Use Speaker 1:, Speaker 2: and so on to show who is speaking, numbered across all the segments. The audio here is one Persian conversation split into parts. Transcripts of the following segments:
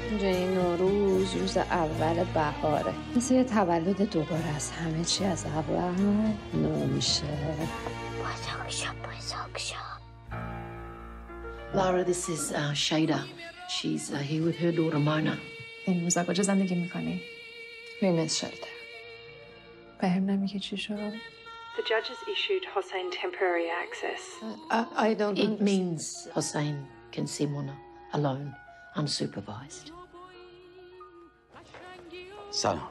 Speaker 1: اینجای نوروز روز اول بهاره، مثل یه تولد دوباره از همه چی از اول نو میشه.
Speaker 2: Lara, this is Shada. She's here with her daughter Mona.
Speaker 3: این روزا کجا زندگی میکنی؟
Speaker 1: ویمنز شلتر.
Speaker 3: به هم نمیگه چی شد؟
Speaker 4: The judges issued Hossein temporary access.
Speaker 1: I don't
Speaker 2: It means Hossein can see Mona alone, unsupervised.
Speaker 5: سلام.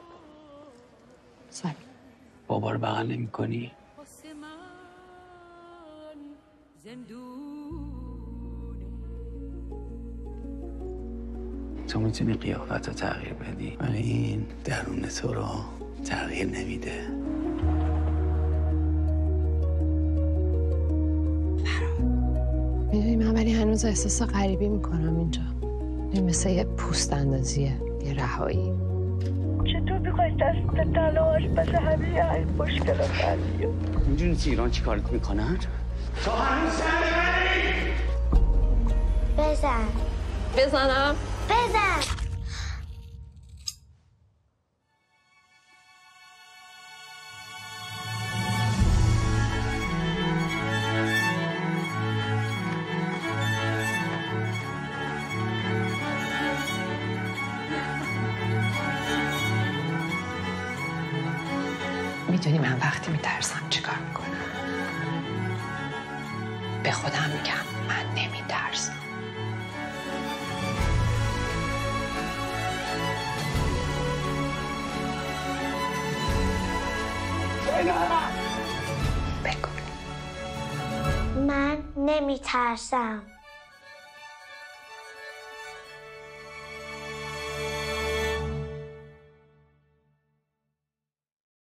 Speaker 1: سلام.
Speaker 5: بابا رو بغل نمی کنی؟ تو میتونی قیافت رو تغییر بدی ولی این درون تو رو تغییر نمیده.
Speaker 1: میدونی من ولی هنوز احساس غریبی میکنم اینجا. این مثل یه پوست اندازیه، یه رهایی.
Speaker 6: چطور میخوای دست تلاش بس همه این مشکلات حل
Speaker 5: میدونی تو ایران چی کارت میکنن؟ تو هنوز زنده
Speaker 1: بزنم؟
Speaker 6: بزن.
Speaker 1: میدونی من وقتی میترسم چیکار میکنم؟ به خودم میگم من نمیترسم.
Speaker 6: من نمیترسم.